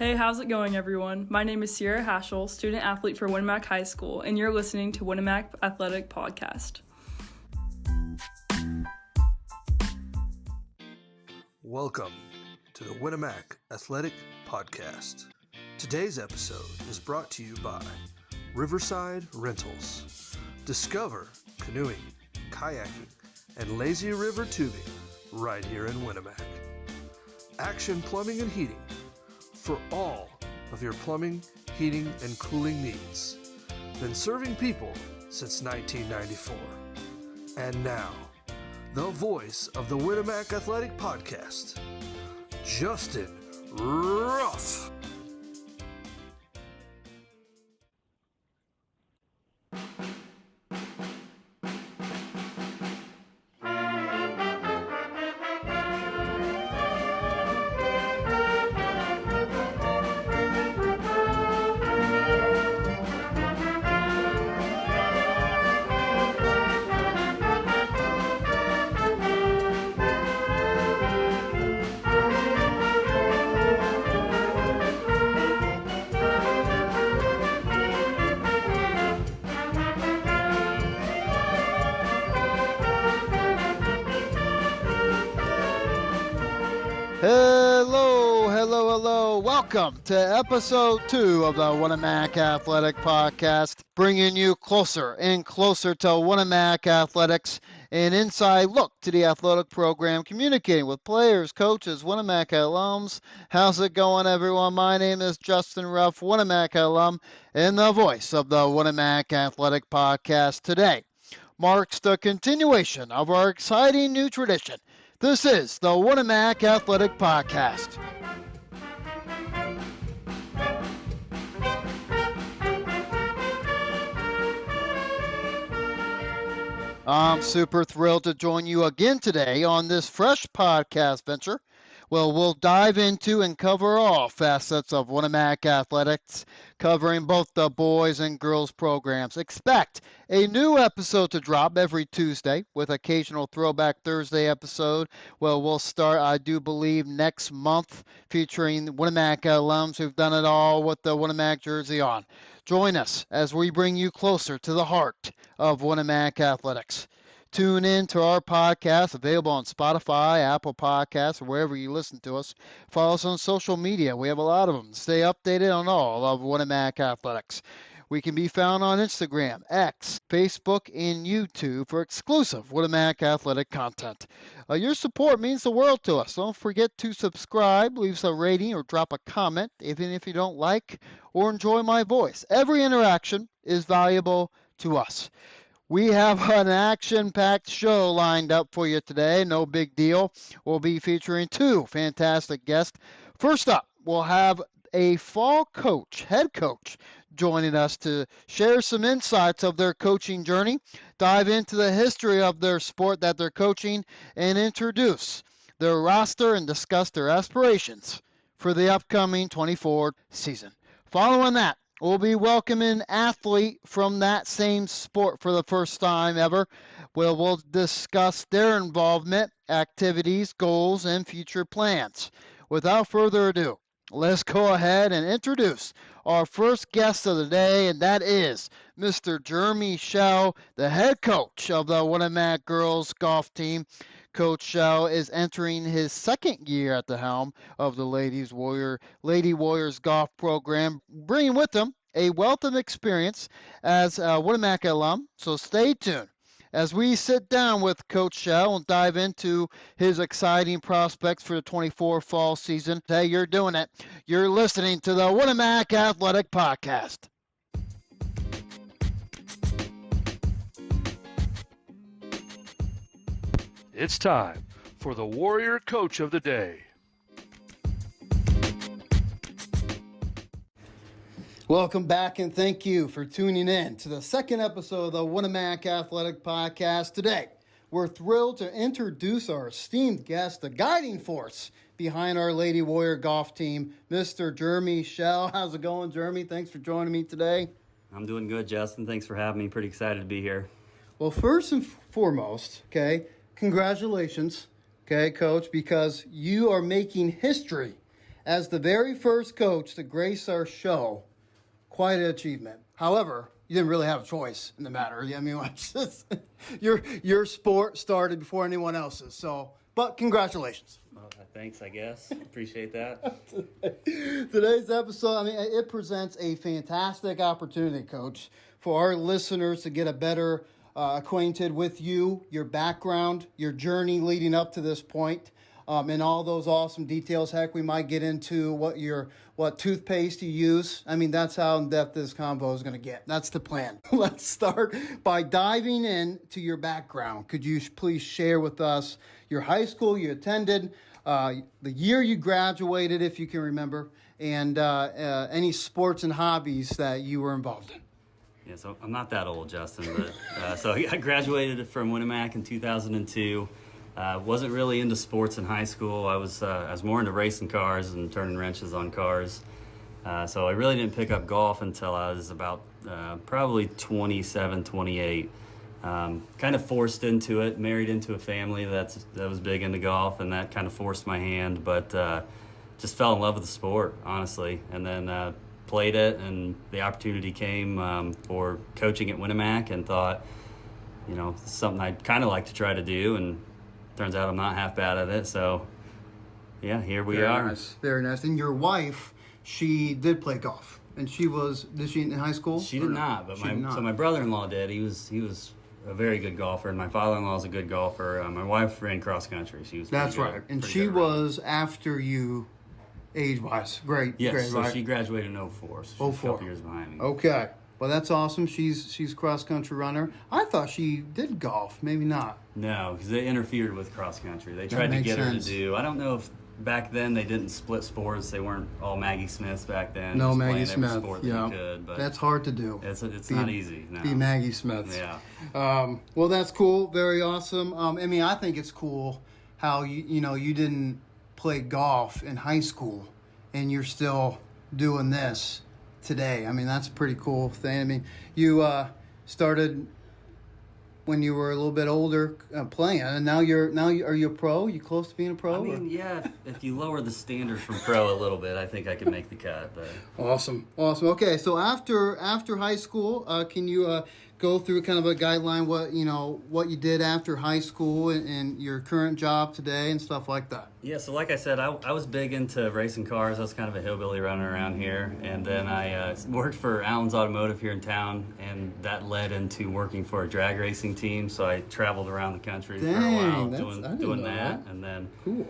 Hey, how's it going, everyone? My name is Sierra Haschel, student athlete for Winnemac High School, and you're listening to Winnemac Athletic Podcast. Welcome to the Winnemac Athletic Podcast. Today's episode is brought to you by Riverside Rentals. Discover canoeing, kayaking, and lazy river tubing right here in Winnemac. Action Plumbing and Heating for all of your plumbing, heating, and cooling needs. Been serving people since 1994. And now, the voice of the Winnemac Athletic Podcast, Justin Ruff. Hello. Welcome to episode 2 of the Winnemac Athletic Podcast, bringing you closer and closer to Winnemac Athletics, an inside look to the athletic program, communicating with players, coaches, Winnemac alums. How's it going, everyone? My name is Justin Ruff, Winnemac alum, and the voice of the Winnemac Athletic Podcast. Today marks the continuation of our exciting new tradition. This is the Winnemac Athletic Podcast. I'm super thrilled to join you again today on this fresh podcast venture. Well, we'll dive into and cover all facets of Winnemac Athletics, covering both the boys and girls programs. Expect a new episode to drop every Tuesday with occasional Throwback Thursday episode. Well, we'll start, I do believe, next month featuring Winnemac alums who've done it all with the Winnemac jersey on. Join us as we bring you closer to the heart of Winnemac Athletics. Tune in to our podcast, available on Spotify, Apple Podcasts, or wherever you listen to us. Follow us on social media. We have a lot of them. Stay updated on all of Winnemac Athletics. We can be found on Instagram, X, Facebook, and YouTube for exclusive Winnemac Athletic content. Your support means the world to us. Don't forget to subscribe, leave us a rating, or drop a comment, even if you don't like or enjoy my voice. Every interaction is valuable to us. We have an action-packed show lined up for you today. No big deal. We'll be featuring 2 fantastic guests. First up, we'll have a fall coach, head coach, joining us to share some insights of their coaching journey, dive into the history of their sport that they're coaching, and introduce their roster and discuss their aspirations for the upcoming 24 season. Following that, we'll be welcoming an athlete from that same sport for the first time ever. We'll discuss their involvement, activities, goals, and future plans. Without further ado, let's go ahead and introduce our first guest of the day, and that is Mr. Jeremy Shell, the head coach of the Winnemac girls golf team. Coach Shell is entering his second year at the helm of the Lady Warriors golf program, bringing with him a wealth of experience as a Winnemac alum. So stay tuned as we sit down with Coach Shell and dive into his exciting prospects for the 24 fall season. Hey, you're doing it. You're listening to the Winnemac Athletic Podcast. It's time for the Warrior Coach of the Day. Welcome back, and thank you for tuning in to the second episode of the Winnemac Athletic Podcast. Today, we're thrilled to introduce our esteemed guest, the guiding force behind our Lady Warrior golf team, Mr. Jeremy Shell. How's it going, Jeremy? Thanks for joining me today. I'm doing good, Justin. Thanks for having me. Pretty excited to be here. Well, first and foremost, congratulations, Coach, because you are making history as the very first coach to grace our show, quite an achievement. However, you didn't really have a choice in the matter. I mean, it's just, your sport started before anyone else's. So, but congratulations. Well, thanks, I guess. Appreciate that. Today's episode, I mean, it presents a fantastic opportunity, Coach, for our listeners to get a better acquainted with you, your background, your journey leading up to this point, and all those awesome details. Heck, we might get into what toothpaste you use. I mean, that's how in-depth this convo is going to get. That's the plan. Let's start by diving into your background. Could you please share with us your high school you attended, the year you graduated, if you can remember, and any sports and hobbies that you were involved in? Yeah, so I'm not that old, Justin, but so I graduated from Winamac in 2002. Wasn't really into sports in high school. I was more into racing cars and turning wrenches on cars. So I really didn't pick up golf until I was about probably 27, 28. Kind of forced into it, married into a family that was big into golf, and that kind of forced my hand, but just fell in love with the sport, honestly. And then played it, and the opportunity came for coaching at Winamac, and thought, this is something I'd kind of like to try to do, and turns out I'm not half bad at it. So, yeah, here we are. Nice. Very nice. And your wife, she did play golf, and did she in high school? She did not, but my brother-in-law did. He was a very good golfer, and my father-in-law is a good golfer. My wife ran cross country. She was That's pretty right, good, and pretty she good was after you, age-wise. Great. Yes, great, so right? she graduated in 04, so she's a couple years behind me. Okay. Well, that's awesome. She's cross-country runner. I thought she did golf. Maybe not. No, because they interfered with cross country. They tried to makes get her to sense. do. I don't know if back then they didn't split sports. They weren't all Maggie Smiths back then. No, just Maggie playing Smith. Every sport that Yeah, you could, but that's hard to do. it's not easy. No. Be Maggie Smith. Yeah. Well, that's cool. Very awesome. I think it's cool how you didn't play golf in high school, and you're still doing this today. I mean, that's a pretty cool thing. I mean, you started when you were a little bit older playing, and now are you a pro? You close to being a pro? I mean, yeah. If you lower the standard from pro a little bit, I think I can make the cut. But Awesome. Okay, so after high school, can you go through kind of a guideline what you did after high school and your current job today and stuff like that? yeah, so like I said, I was big into racing cars. I was kind of a hillbilly running around here, and then I worked for Allen's Automotive here in town, and that led into working for a drag racing team. So I traveled around the country for a while doing that, and then Cool.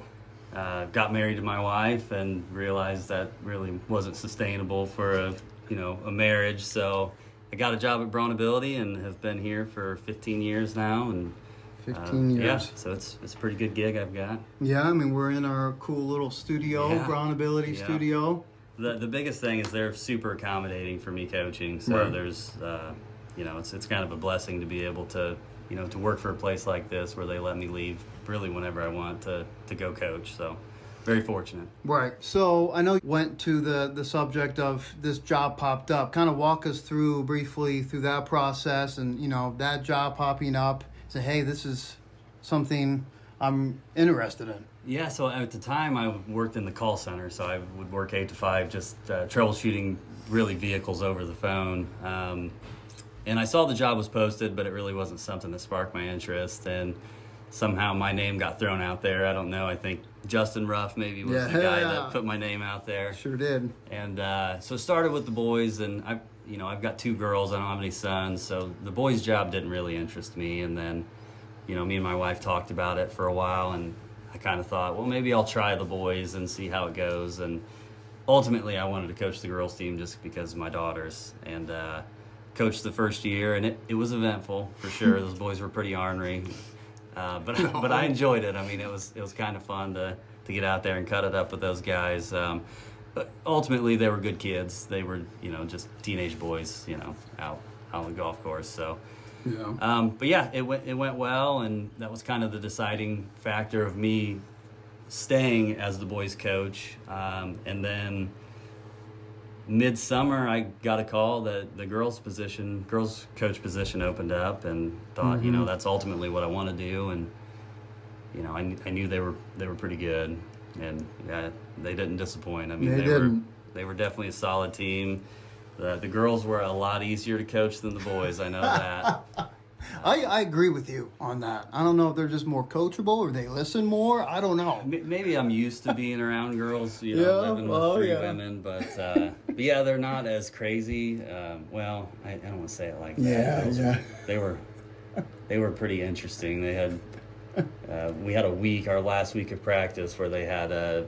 got married to my wife and realized that really wasn't sustainable for a marriage. So I got a job at Brawnability and have been here for 15 years now, and 15 years. Yeah, so it's a pretty good gig I've got. Yeah, I mean, we're in our cool little studio, Yeah. Brawnability Yeah. studio. The biggest thing is they're super accommodating for me coaching. So Right. there's it's kind of a blessing to be able to to work for a place like this where they let me leave really whenever I want to go coach. So very fortunate. Right. So I know you went to the subject of this job popped up. Kind of walk us through briefly through that process and, that job popping up. Say, hey, this is something I'm interested in. Yeah, so at the time I worked in the call center, so I would work 8 to 5 just troubleshooting really vehicles over the phone. And I saw the job was posted, but it really wasn't something that sparked my interest. And somehow my name got thrown out there. I don't know. I think Justin Ruff maybe was the guy that put my name out there. Sure did. And so it started with the boys, and I've got 2 girls. I don't have any sons, so the boys' job didn't really interest me. And then, me and my wife talked about it for a while, and I kind of thought, well, maybe I'll try the boys and see how it goes. And ultimately, I wanted to coach the girls' team just because of my daughters. And coached the first year, and it was eventful for sure. Those boys were pretty ornery. But I enjoyed it. I mean, it was kind of fun to get out there and cut it up with those guys. But ultimately, they were good kids. They were, just teenage boys, out on the golf course. So, Yeah. but yeah, it went well, and that was kind of the deciding factor of me staying as the boys coach. And then midsummer, I got a call that the girls coach position opened up, and thought, that's ultimately what I want to do. And I knew they were pretty good. and yeah, they didn't disappoint. I mean, they were definitely a solid team. The girls were a lot easier to coach than the boys. I know that. I agree with you on that. I don't know if they're just more coachable or they listen more. I don't know. Maybe I'm used to being around girls, living with three women, but yeah, they're not as crazy. Well, I don't want to say it like that. They were pretty interesting. They had we had our last week of practice where they had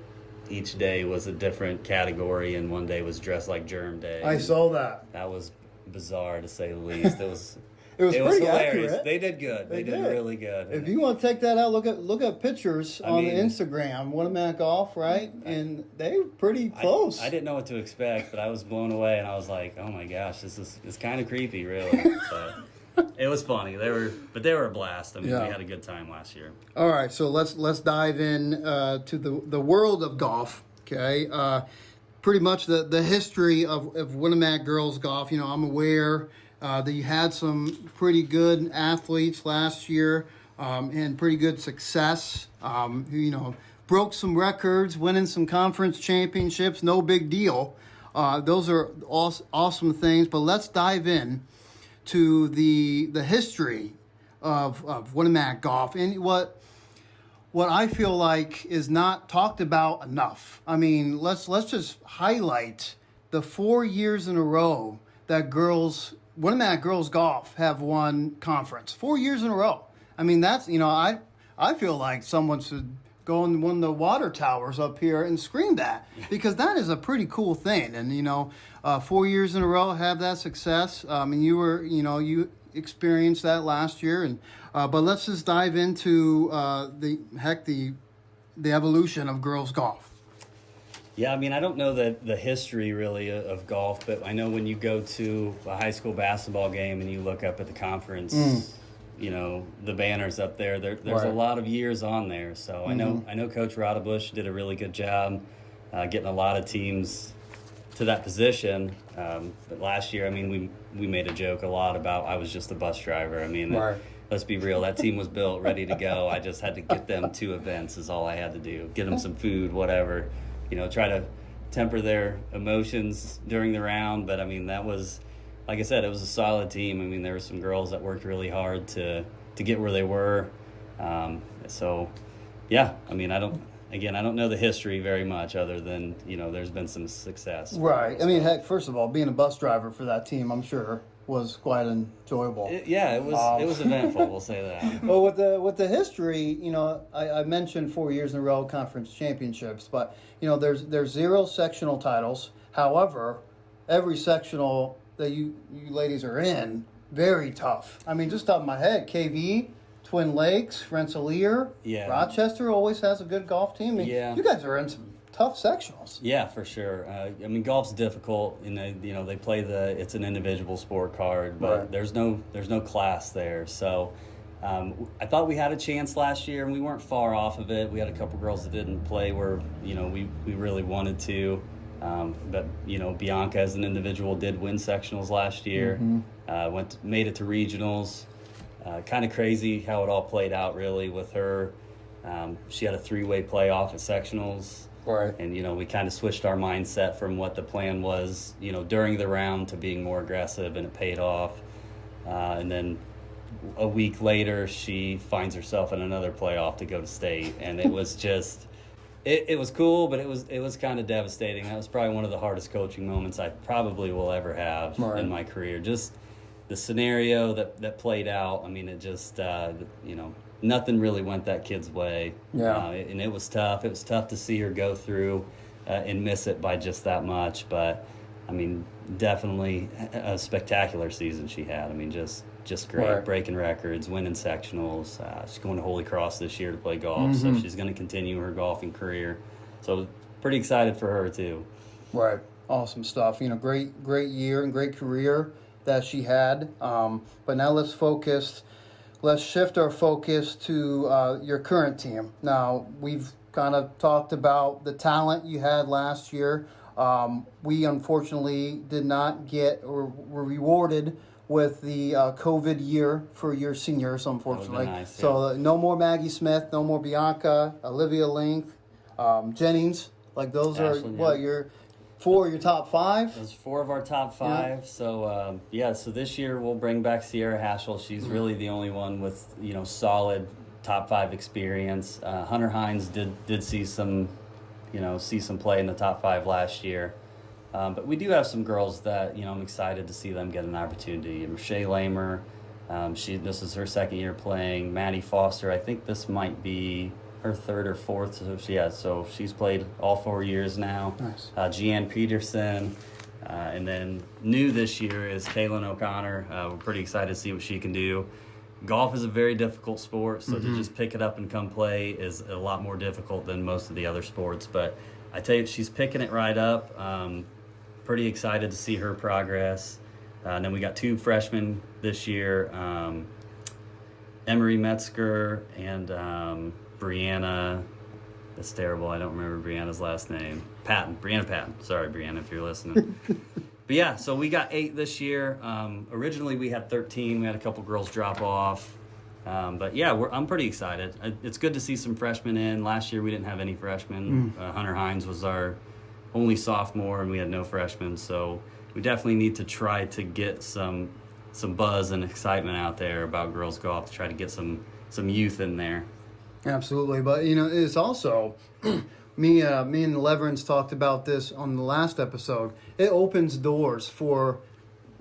each day was a different category, and one day was dressed like Germ Day. I saw that. That was bizarre to say the least. It was pretty hilarious. accurate. They did good. They did really good. If you want to take that out, look at pictures on the Instagram, Winamac Golf, right? And they were pretty close. I didn't know what to expect, but I was blown away, and I was like, "Oh my gosh, it's kind of creepy, really." But it was funny. They were a blast. I mean, we had a good time last year. All right, so let's dive in to the world of golf. Okay, pretty much the history of Winamac girls golf. I'm aware. That you had some pretty good athletes last year and pretty good success. Who broke some records, winning some conference championships. No big deal. Those are awesome things. But let's dive in to the history of Winamac golf and what I feel like is not talked about enough. I mean, let's just highlight the 4 years in a row that Winamac girls golf have won conference 4 years in a row. I mean, that's, I feel like someone should go in one of the water towers up here and scream that, because that is a pretty cool thing. And, 4 years in a row have that success. And you experienced that last year. And, but let's just dive into the evolution of girls golf. Yeah, I mean, I don't know the history really of golf, but I know when you go to a high school basketball game and you look up at the conference, the banners up there, there's a lot of years on there. So I know Coach Rodebush did a really good job getting a lot of teams to that position. But last year, I mean, we made a joke a lot about I was just a bus driver. I mean, let's be real, that team was built, ready to go. I just had to get them to events is all I had to do. Get them some food, whatever. Try to temper their emotions during the round. But, I mean, that was, like I said, it was a solid team. I mean, there were some girls that worked really hard to get where they were. So, yeah, I mean, I don't know the history very much other than, there's been some success. Right. I mean, heck, first of all, being a bus driver for that team, I'm sure, was quite enjoyable. It was eventful, we'll say that. Well, with the history, I mentioned 4 years in a row conference championships, but there's 0 sectional titles. However, every sectional that you ladies are in, very tough. I mean, just off my head, KV, Twin Lakes, Rensselaer, Rochester always has a good golf team. I mean, you guys are in some tough sectionals. Yeah, for sure. I mean, golf's difficult, and they play it's an individual sport card, but there's no class there. So I thought we had a chance last year, and we weren't far off of it. We had a couple girls that didn't play where we really wanted to, but Bianca as an individual did win sectionals last year. Made it to regionals. Kind of crazy how it all played out really with her. She had a 3-way playoff at sectionals. Right. And, we kind of switched our mindset from what the plan was, during the round to being more aggressive, and it paid off. And then a week later, she finds herself in another playoff to go to state. And it was just, it was cool, but it was kind of devastating. That was probably one of the hardest coaching moments I probably will ever have in my career. Just the scenario that played out. I mean, it just, nothing really went that kid's way. Yeah. And it was tough. It was tough to see her go through and miss it by just that much. But, I mean, definitely a spectacular season she had. I mean, just great. Breaking records, winning sectionals. She's going to Holy Cross this year to play golf. So she's going to continue her golfing career. So pretty excited for her, too. Right. Awesome stuff. Great year and great career that she had. But now let's shift our focus to your current team. Now, we've kind of talked about the talent you had last year. We unfortunately did not get or were rewarded with the COVID year for your seniors, unfortunately. Nice, So no more Maggie Smith, no more Bianca, Olivia Link, Jennings. Like those Ashland, are what yeah. your 4 of your top 5. Those 4 of our top 5. Yeah. So so this year we'll bring back Sierra Haschel. She's really the only one with solid top 5 experience. Hunter Hines did see some play in the top 5 last year. But we do have some girls that I'm excited to see them get an opportunity. Rashay Lamer, this is her 2nd year playing. Maddie Foster, I think this might be her 3rd or 4th. So she's played all 4 years now. Nice. Jeanne Peterson, and then new this year is Kaylin O'Connor. We're pretty excited to see what she can do. Golf is a very difficult sport, so to just pick it up and come play is a lot more difficult than most of the other sports. But I tell you, she's picking it right up. Pretty excited to see her progress. And then we got 2 freshmen this year, Emery Metzger and Brianna. That's terrible. I don't remember Brianna's last name. Brianna Patton. Sorry, Brianna, if you're listening. But yeah, so we got 8 this year. Originally we had 13. We had a couple girls drop off. But yeah, I'm pretty excited. It's good to see some freshmen in. Last year we didn't have any freshmen. Hunter Hines was our only sophomore, and we had no freshmen. So we definitely need to try to get some buzz and excitement out there about girls golf to try to get some youth in there. Absolutely, but it's also me and Leverance talked about this on the last episode. It opens doors for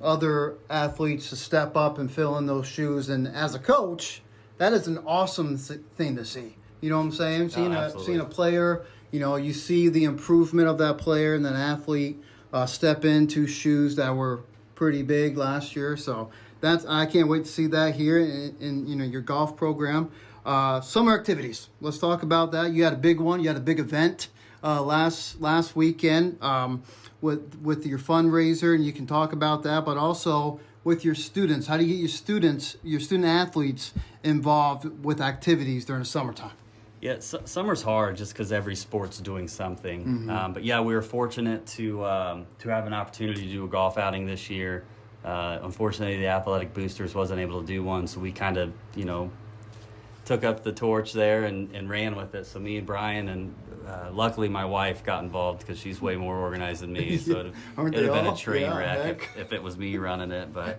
other athletes to step up and fill in those shoes, and as a coach, that is an awesome thing to see. You know what I'm saying? Seeing a player, you see the improvement of that player and that athlete step into shoes that were pretty big last year. So I can't wait to see that here in your golf program. Summer activities. Let's talk about that. You had a big one. You had a big event last weekend with your fundraiser, and you can talk about that. But also with your students, how do you get your student athletes involved with activities during the summertime? Yeah, summer's hard just because every sport's doing something. But yeah, we were fortunate to have an opportunity to do a golf outing this year. Unfortunately, the Athletic Boosters wasn't able to do one, so we kind of took up the torch there and ran with it. So me and Brian and luckily my wife got involved because she's way more organized than me. So it'd have been a train wreck if it was me running it. But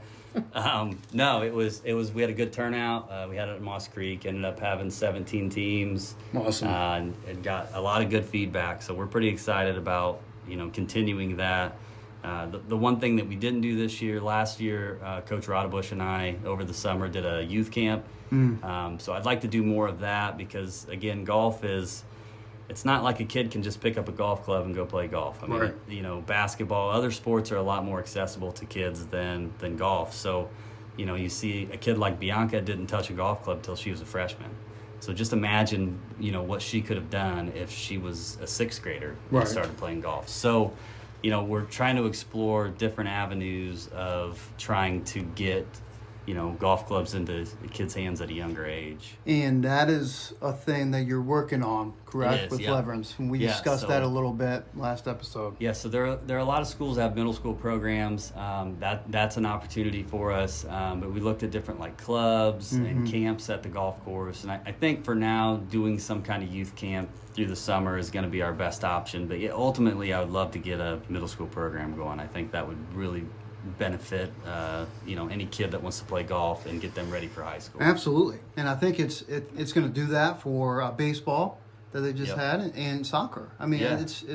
no, it was. We had a good turnout. We had it at Moss Creek. Ended up having 17 teams. Awesome. And got a lot of good feedback. So we're pretty excited about continuing that. The one thing that we didn't do this year, last year, Coach Rodebush and I over the summer did a youth camp. So I'd like to do more of that because, again, golf it's not like a kid can just pick up a golf club and go play golf. I mean, right. Basketball, other sports are a lot more accessible to kids than golf. So, you see a kid like Bianca didn't touch a golf club till she was a freshman. So just imagine, what she could have done if she was a 6th grader and started playing golf. So, we're trying to explore different avenues of trying to get, golf clubs into the kids' hands at a younger age. And that is a thing that you're working on, correct, with Leverance? And we discussed that a little bit last episode. Yeah, so there are a lot of schools that have middle school programs. That's an opportunity for us. But we looked at different clubs and camps at the golf course. And I think for now, doing some kind of youth camp through the summer is going to be our best option. But ultimately, I would love to get a middle school program going. I think that would really benefit any kid that wants to play golf and get them ready for high school. Absolutely, and I think it's going to do that for baseball that they just had and soccer. I mean, it's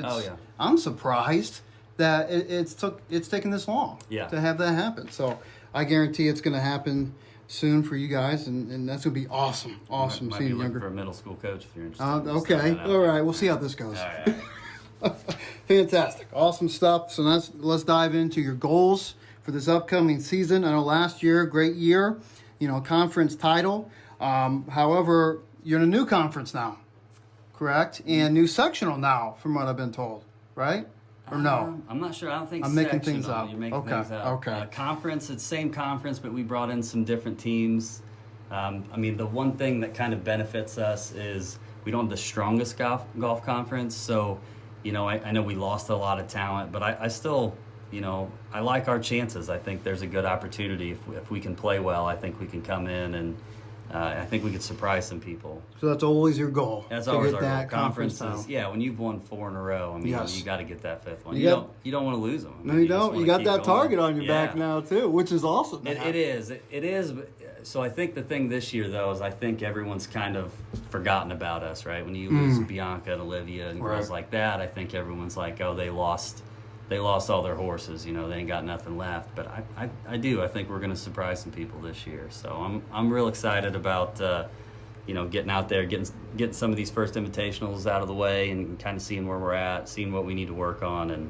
I'm surprised that it's taken this long to have that happen. So I guarantee it's going to happen soon for you guys, and that's going to be awesome. Awesome might seeing be younger for a middle school coach if you're interested. Okay, all right, we'll see how this goes. All right. Fantastic. Awesome stuff. So let's dive into your goals for this upcoming season. I know last year, great year, conference title. However, you're in a new conference now, correct? And new sectional now, from what I've been told, right? Or no? I'm not sure. I don't think I'm making things up. You're making things up. Okay. Conference, it's same conference, but we brought in some different teams. The one thing that kind of benefits us is we don't have the strongest golf conference, so I know we lost a lot of talent, but I still, I like our chances. I think there's a good opportunity if we can play well. I think we can come in and I think we could surprise some people. So that's always your goal. That's to always get our goal. that conference Conferences, title. yeah. When you've won 4 in a row, I mean, Yes. you got to get that 5th one. You You got- don't want to lose them. I No, mean, you just don't. wanna You got keep that going. target on your back Yeah. now too, which is awesome. It is. It is. So I think the thing this year, though, is I think everyone's kind of forgotten about us, right? When you lose Bianca and Olivia and girls Right. like that, I think everyone's like, oh, they lost all their horses. You know, they ain't got nothing left. But I do. I think we're going to surprise some people this year. So I'm real excited about getting out there, getting some of these first invitationals out of the way, and kind of seeing where we're at, seeing what we need to work on, and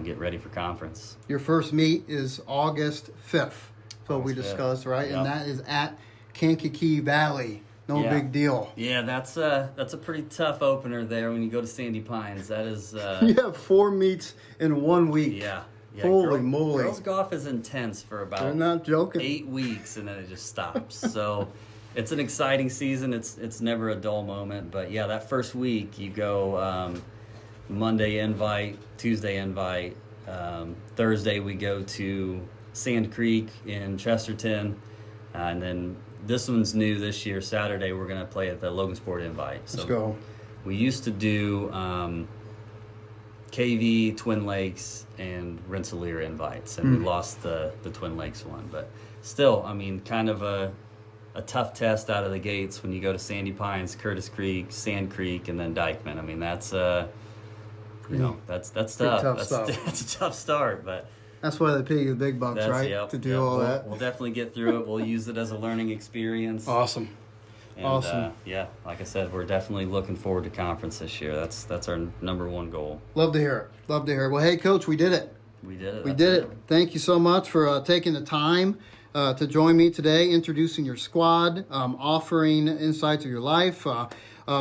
get ready for conference. Your first meet is August 5th. That's what we August 5th. discussed, right? Yep. And that is at Kankakee Valley. No Yeah. big deal. Yeah, that's a pretty tough opener there when you go to Sandy Pines. That is. You have 4 meets in 1 week. Yeah. Holy moly. Girls golf is intense for They're about not joking. 8 weeks, and then it just stops. So it's an exciting season. It's never a dull moment. But yeah, that first week you go Monday invite, Tuesday invite, Thursday we go to Sand Creek in Chesterton, and then this one's new this year. Saturday we're gonna play at the Logansport invite. So Let's go. we used to do KV, Twin Lakes, and Rensselaer invites, and we lost the Twin Lakes one. But still, I mean, kind of a tough test out of the gates when you go to Sandy Pines, Curtis Creek, Sand Creek, and then Dykeman. I mean, that's that's tough. tough stuff. That's a tough start, but That's why they pay you the big bucks, that's right? yep, to do yep. all we'll, that. We'll definitely get through it. We'll use it as a learning experience. Awesome. And, Awesome. yeah, like I said, we're definitely looking forward to conference this year. That's our number one goal. Love to hear it. Love to hear it. Well, hey, Coach, we did it. We did it. We That's did it. Thank you so much for taking the time to join me today, introducing your squad, offering insights of your life.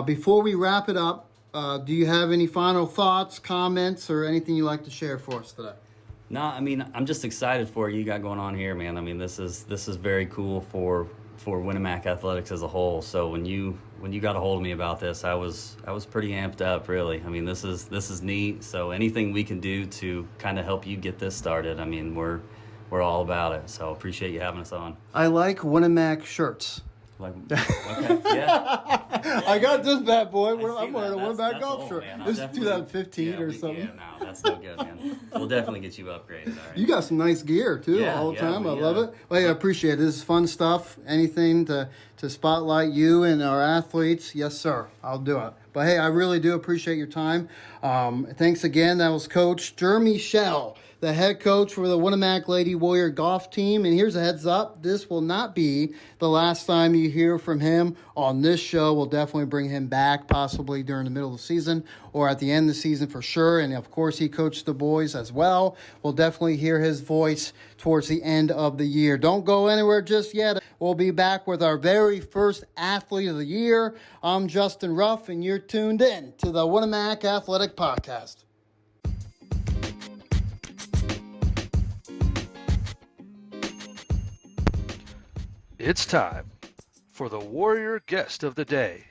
Before we wrap it up, do you have any final thoughts, comments, or anything you'd like to share for us today? No, I mean, I'm just excited for what you got going on here, man. I mean, this is very cool for Winamac Athletics as a whole. So when you got a hold of me about this, I was pretty amped up, really. I mean, this is neat. So anything we can do to kind of help you get this started, I mean, we're all about it. So appreciate you having us on. I like Winamac shirts. Like, okay, yeah. I got this bad boy. I'm I see wearing a that. Winamac That's golf old, shirt. man. I'll This is definitely- 2015 or something. Yeah, no, that's no good, man. We'll definitely get you upgraded, all right? You got some nice gear too Yeah, all the yeah, time. I we, love it. Well, yeah, I appreciate it. This is fun stuff. Anything to spotlight you and our athletes, yes, sir. I'll do it. But hey, I really do appreciate your time. Thanks again. That was Coach Jeremy Shell, the head coach for the Winamac Lady Warrior golf team. And here's a heads up. This will not be the last time you hear from him on this show. We'll definitely bring him back possibly during the middle of the season or at the end of the season for sure. And of course, he coached the boys as well. We'll definitely hear his voice towards the end of the year. Don't go anywhere just yet. We'll be back with our very first athlete of the year. I'm Justin Ruff, and you're tuned in to the Winamac Athletic Podcast. It's time for the Warrior Guest of the Day.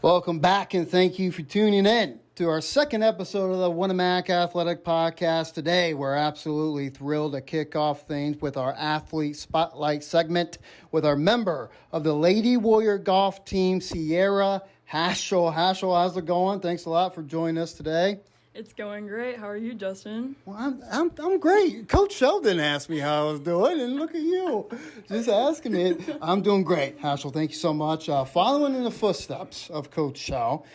Welcome back, and thank you for tuning in to our second episode of the Winamac Athletic Podcast. Today, we're absolutely thrilled to kick off things with our Athlete Spotlight segment with our member of the Lady Warrior Golf Team, Sierra Haschel. Haschel, how's it going? Thanks a lot for joining us today. It's going great. How are you, Justin? Well, I'm great. Coach Sheldon asked me how I was doing, and look at you, just asking me. I'm doing great, Haschel. Thank you so much. Following in the footsteps of Coach Shell,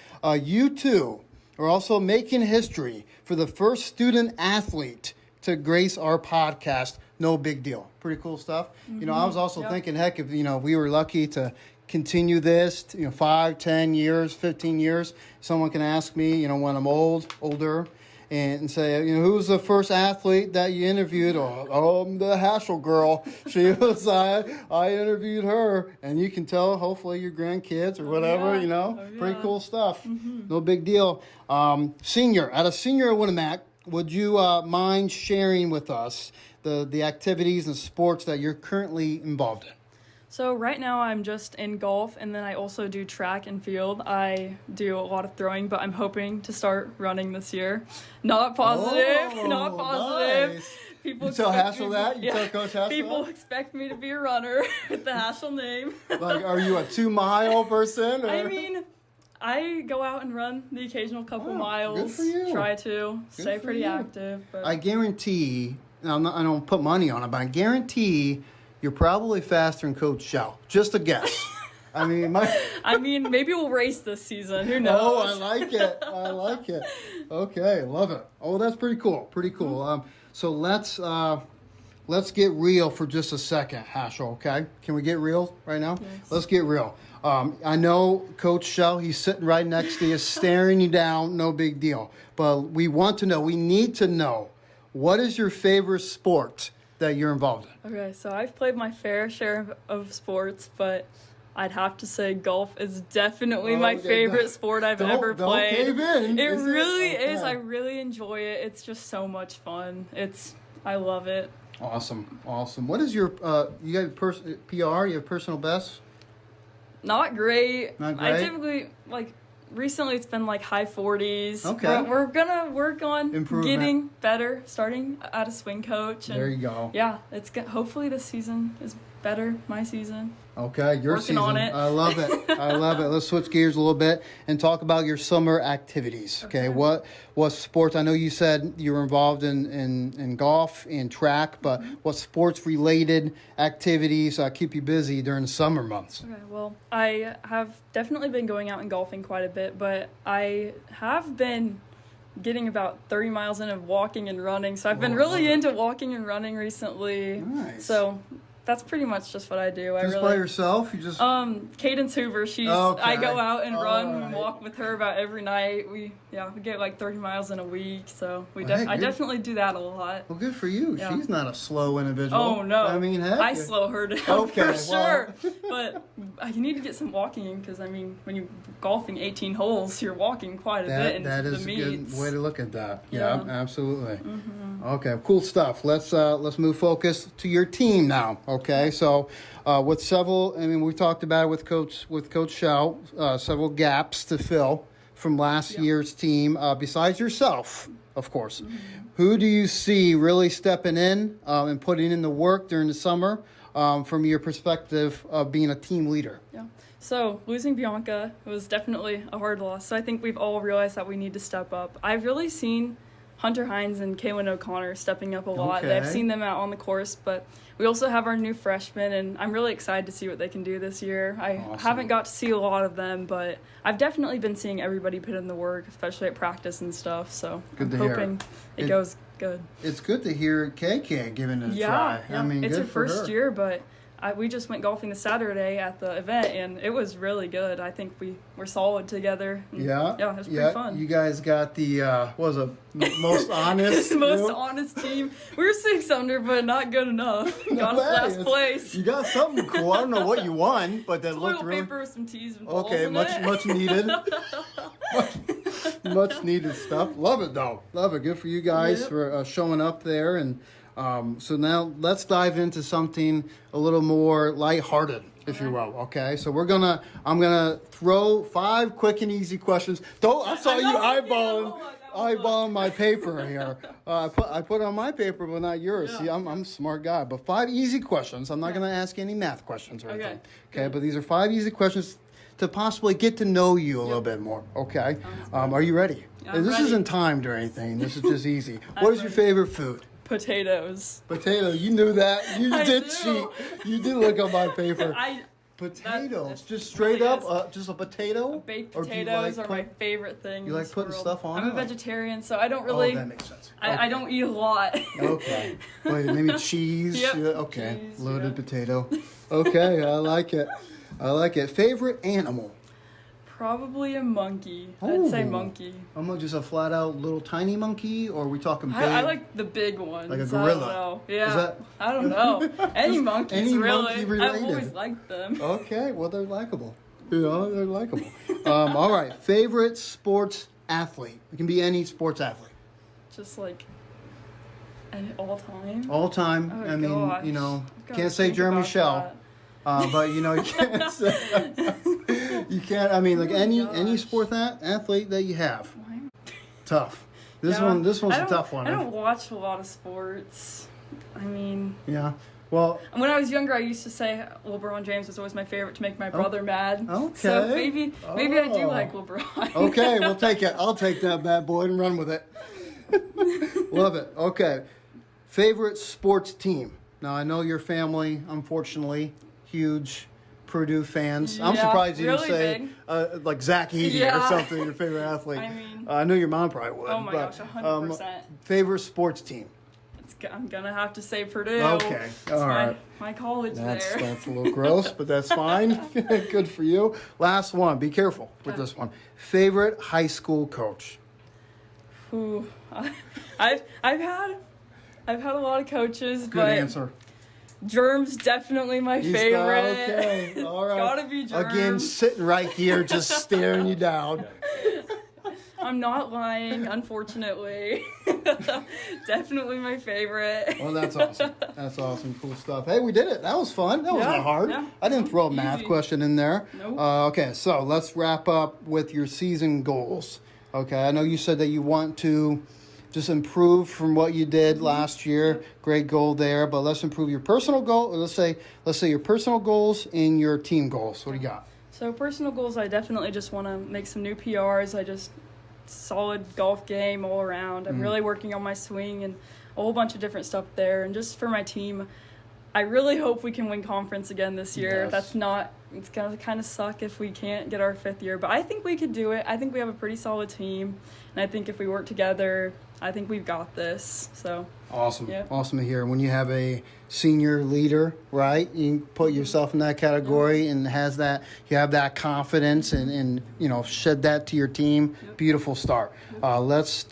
you too are also making history for the first student athlete to grace our podcast. No big deal. Pretty cool stuff. Mm-hmm. You know, I was also thinking, heck, if we were lucky to continue this, 5, 10 years, 15 years, someone can ask me, when I'm older, and say, who's the first athlete that you interviewed? Oh, the Haschel girl. She was, I interviewed her, and you can tell, hopefully, your grandkids or whatever, pretty cool stuff. Mm-hmm. No big deal. Senior at Winamac, would you mind sharing with us the activities and sports that you're currently involved in? So right now I'm just in golf, and then I also do track and field. I do a lot of throwing, but I'm hoping to start running this year. Not positive. Oh, Not positive. nice. People You tell expect Haschel me- that? You tell Coach Haschel People that? expect me to be a runner with the Haschel name. Like, are you a 2-mile person? Or? I mean, I go out and run the occasional couple Oh, miles. good for you. Try to stay for pretty you. active. But I guarantee, and I don't put money on it, but I guarantee you're probably faster than Coach Shell. Just a guess. I mean, maybe we'll race this season. Who knows? Oh, I like it. I like it. Okay, love it. Oh, that's pretty cool. Pretty cool. So let's get real for just a second, Haschel. Okay, can we get real right now? Yes. Let's get real. I know Coach Shell. He's sitting right next to you, staring you down. No big deal. But we want to know. We need to know. What is your favorite sport that you're involved in? Okay, so I've played my fair share of sports, but I'd have to say golf is definitely my Okay, favorite sport I've ever don't played. cave in, It is it? really is. Okay. I really enjoy it. It's just so much fun. I love it. Awesome. What is your you have PR? You have personal best? Not great. Not I great? typically recently it's been like high 40s. Okay. We're gonna work on Improvement. getting better, starting at a swing coach. And There you go. Yeah, it's good. Hopefully this season is better. My season. Okay, your Working season. on it. I love it. I love it. Let's switch gears a little bit and talk about your summer activities. Okay, what sports? I know you said you were involved in golf and track, but what sports related activities keep you busy during the summer months? Okay, well, I have definitely been going out and golfing quite a bit, but I have been getting about 30 miles in of walking and running. So I've been really into walking and running recently. Nice. So that's pretty much just what I do. Just by yourself? You just Cadence Hoover, Okay. I go out and run and Alright. walk with her about every night. We get like 30 miles in a week, so Well, I heck, you're- definitely do that a lot. well, good for you. Yeah. She's not a slow individual. Oh no! I mean, heck, I slow her down Okay, for well. sure. But you need to get some walking in because I mean, when you're golfing 18 holes, you're walking quite a bit into That the is a meets. good way to look at that. Yeah, Yeah. absolutely. Okay, cool stuff. Let's move focus to your team now. Okay, so with several, I mean, we talked about it with Coach Shell, several gaps to fill from last year's team. Besides yourself, of course, who do you see really stepping in and putting in the work during the summer from your perspective of being a team leader? Yeah. So losing Bianca was definitely a hard loss. So I think we've all realized that we need to step up. I've really seen Hunter Hines and Kaylin O'Connor stepping up a lot. Okay. I've seen them out on the course, but we also have our new freshmen, and I'm really excited to see what they can do this year. I Awesome. haven't got to see a lot of them, but I've definitely been seeing everybody put in the work, especially at practice and stuff. So Good to I'm hear. hoping it It- goes good. It's good to hear KK giving it a Yeah, try. yeah. I mean, it's good her for first her. year, but we just went golfing this Saturday at the event, and it was really good. I think we're solid together. And Yeah, yeah, it was pretty fun. You guys got the what was it, most honest, Most group? honest team. We were 6 under, but not good enough. Got us Hey, last it's- place. You got something cool. I don't know what you won, but that looked Toilet really paper with some teas and balls okay. in Much it. much needed. much needed stuff. Love it though. Love it. Good for you guys Yep. for showing up there. And so now let's dive into something a little more lighthearted, if you will. Okay. So I'm gonna throw 5 quick and easy questions. I saw you eyeballing my paper here. I put it on my paper, but not yours. Yeah. See, I'm a smart guy. But 5 easy questions. I'm not gonna ask any math questions or Okay. anything. Okay. But these are 5 easy questions to possibly get to know you a little bit more. Okay. Are you ready? I'm This ready. isn't timed or anything. This is just easy. I'm What is your ready. favorite food? Potatoes. Potato. You knew that. You I did do. cheat. You did look on my paper. I Potatoes. That- Just straight really up, just a potato? baked Or do you potatoes like are my put- favorite thing. you in like this putting world. stuff on I'm a it? Like- vegetarian, so I don't Oh, really. that makes sense. I don't eat a lot. Okay. Wait, maybe cheese? Yep, Yeah, okay. cheese, Loaded yeah. potato. Okay, I like it. I like it. Favorite animal? Probably a monkey. I'd say Ooh. monkey. I'm not just a flat out little tiny monkey, or are we talking big? I like the big ones. Like a I gorilla. don't know. Yeah. Is that- I don't know. Any monkeys, Any really. monkey I've related. always liked them. Okay, well, they're likable. You know, they're likable. All right, favorite sports athlete? It can be any sports athlete. Just like at all time. All time. Oh, I mean, gosh. you know, I've gotta can't say think Jeremy about Shell. that. But you know, you can't say, you can't. I mean, like any gosh. sport athlete that you have, Why- tough. This Yeah. one's I a don't- tough one. I don't watch a lot of sports. I mean, Yeah. Well, when I was younger, I used to say LeBron James was always my favorite to make my brother mad. okay. So maybe I do Oh. like LeBron. okay, we'll take it. I'll take that bad boy and run with it. Love it. Okay. Favorite sports team? Now, I know your family, unfortunately, huge Purdue fans. I'm Yeah, surprised you really didn't say like Zach Edey or Yeah. something, your favorite athlete. I mean- I know your mom probably would. Oh my but, gosh, 100%. Favorite sports team? I'm gonna have to say Purdue. Okay, It's all right. my college there. That's a little gross, but that's fine. Good for you. Last one. Be careful with this one. Favorite high school coach? Ooh, I've had a lot of coaches, Good but answer. Germ's definitely my He's favorite. Okay, all right. It's gotta be Germ. Again, sitting right here, just staring you down. I'm not lying, unfortunately. Definitely my favorite. Well, that's awesome. That's awesome. Cool stuff. Hey, we did it. That was fun. That wasn't Yeah, hard. yeah. I didn't throw a math Easy. question in there. Nope. Okay, so let's wrap up with your season goals. Okay, I know you said that you want to just improve from what you did last year. Great goal there, but let's improve your personal goal. Let's say your personal goals and your team goals. What do you got? So personal goals, I definitely just want to make some new PRs. Solid golf game all around. I'm really working on my swing and a whole bunch of different stuff there. And just for my team, I really hope we can win conference again this year. Yes. It's going to kind of suck if we can't get our 5th year, but I think we could do it. I think we have a pretty solid team. And I think if we work together, I think we've got this. So Awesome. Yeah. Awesome to hear. When you have a senior leader, right, you put yourself in that category and you have that confidence and shed that to your team. Beautiful start. Let's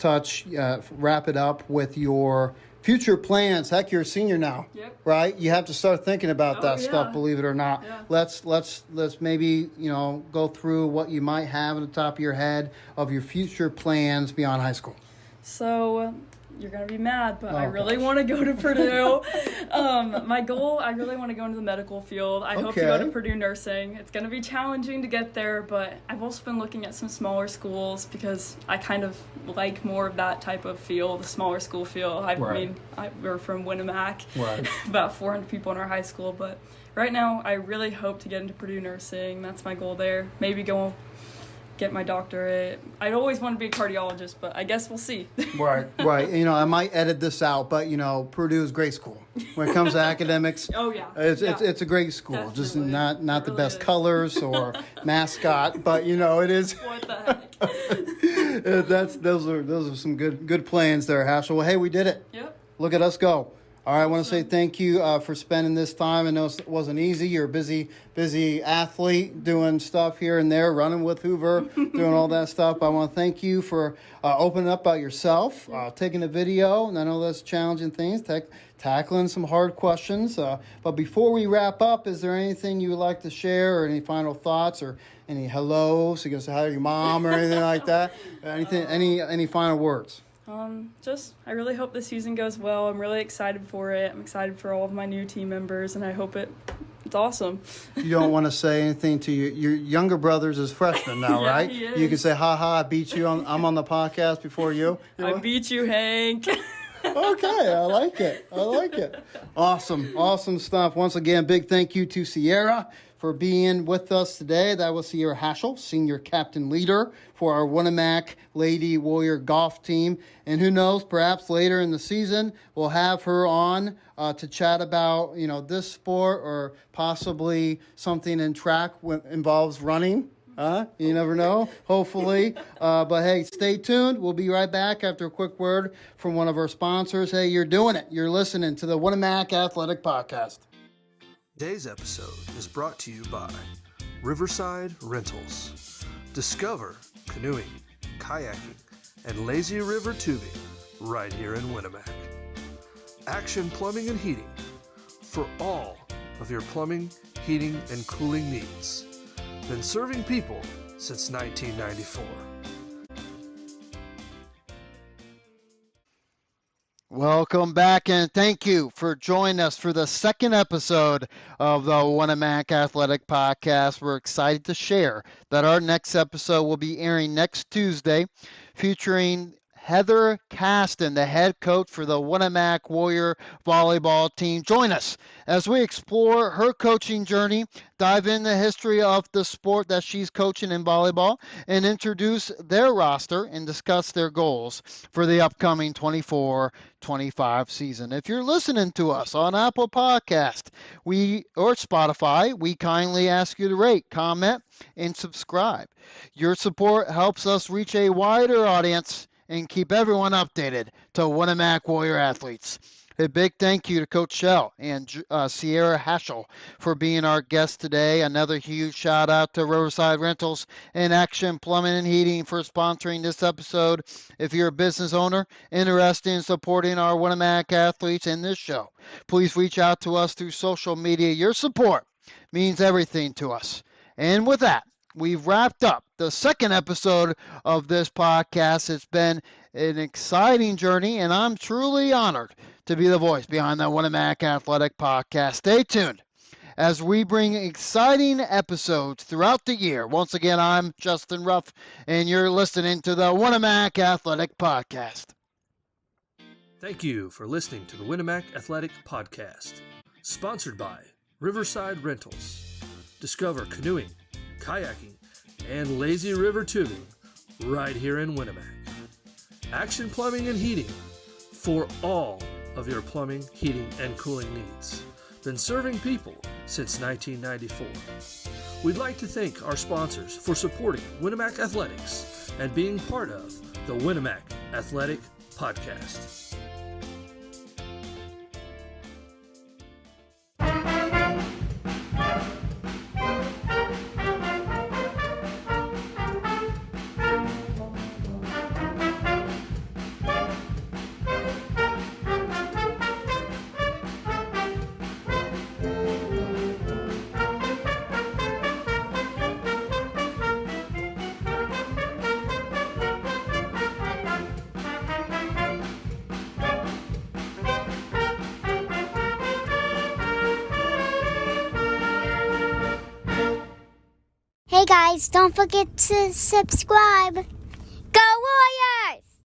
wrap it up with your future plans. Heck, you're a senior now, right? You have to start thinking about that stuff, believe it or not. Yeah. Let's maybe, go through what you might have at the top of your head of your future plans beyond high school. So you're going to be mad, but I Oh, really gosh. want to go to Purdue. My goal, I really want to go into the medical field. I hope to go to Okay. Purdue Nursing. It's going to be challenging to get there, but I've also been looking at some smaller schools because I kind of like more of that type of field, the smaller school feel. Right. We're from Winamac, Right. about 400 people in our high school, but right now I really hope to get into Purdue Nursing. That's my goal there. Maybe go get my doctorate. I'd always want to be a cardiologist, but I guess we'll see. Right. I might edit this out, but Purdue is a great school. When it comes to academics, Oh, yeah. it's a great school. Just Definitely. not It the really best is. colors or mascot, but it is. What the heck? Those are some good plans there, Haschel. Well, hey, we did it. Yep. Look at us go. All right, I want to say thank you for spending this time. I know it wasn't easy. You're a busy athlete doing stuff here and there, running with Hoover, doing all that stuff. I want to thank you for opening up about yourself, taking a video. And I know that's challenging things, tackling some hard questions. But before we wrap up, is there anything you would like to share or any final thoughts or any hellos? You can say hi to your mom or anything like that? Anything? Any final words? I really hope the season goes well. I'm really excited for it. I'm excited for all of my new team members, and I hope it's awesome. You don't want to say anything to your younger brothers as freshmen now, Yeah, right? he You can is. say, "Ha, I beat you. I'm on the podcast before you." I beat you, Hank. Okay, I like it. Awesome stuff. Once again, big thank you to Sierra for being with us today. That was Sierra Haschel, senior captain leader for our Winamac Lady Warrior golf team. And who knows, perhaps later in the season, we'll have her on to chat about, this sport or possibly something in track involves running. You never know, hopefully. But hey, stay tuned. We'll be right back after a quick word from one of our sponsors. Hey, you're doing it. You're listening to the Winamac Athletic Podcast. Today's episode is brought to you by Riverside Rentals. Discover canoeing, kayaking, and lazy river tubing right here in Winamac. Action Plumbing and Heating for all of your plumbing, heating, and cooling needs. Been serving people since 1994. Welcome back, and thank you for joining us for the second episode of the Winamac Athletic Podcast. We're excited to share that our next episode will be airing next Tuesday, featuring Heather Caston, the head coach for the Winnemac Warrior volleyball team. Join us as we explore her coaching journey, dive in the history of the sport that she's coaching in volleyball, and introduce their roster and discuss their goals for the upcoming 24-25 season. If you're listening to us on Apple Podcast or Spotify, we kindly ask you to rate, comment, and subscribe. Your support helps us reach a wider audience and keep everyone updated to Winnemac Warrior athletes. A big thank you to Coach Shell and Sierra Haschel for being our guests today. Another huge shout out to Riverside Rentals and Action Plumbing and Heating for sponsoring this episode. If you're a business owner interested in supporting our Winnemac athletes in this show, please reach out to us through social media. Your support means everything to us. And with that, we've wrapped up the second episode of this podcast. It's been an exciting journey, and I'm truly honored to be the voice behind the Winnemac Athletic Podcast. Stay tuned as we bring exciting episodes throughout the year. Once again, I'm Justin Ruff, and you're listening to the Winnemac Athletic Podcast. Thank you for listening to the Winnemac Athletic Podcast, sponsored by Riverside Rentals. Discover canoeing, kayaking, and lazy river tubing right here in Winnemac. Action Plumbing and Heating for all of your plumbing, heating, and cooling needs. Been serving people since 1994. We'd like to thank our sponsors for supporting Winnemac Athletics and being part of the Winnemac Athletic Podcast. Hey guys, don't forget to subscribe. Go Warriors!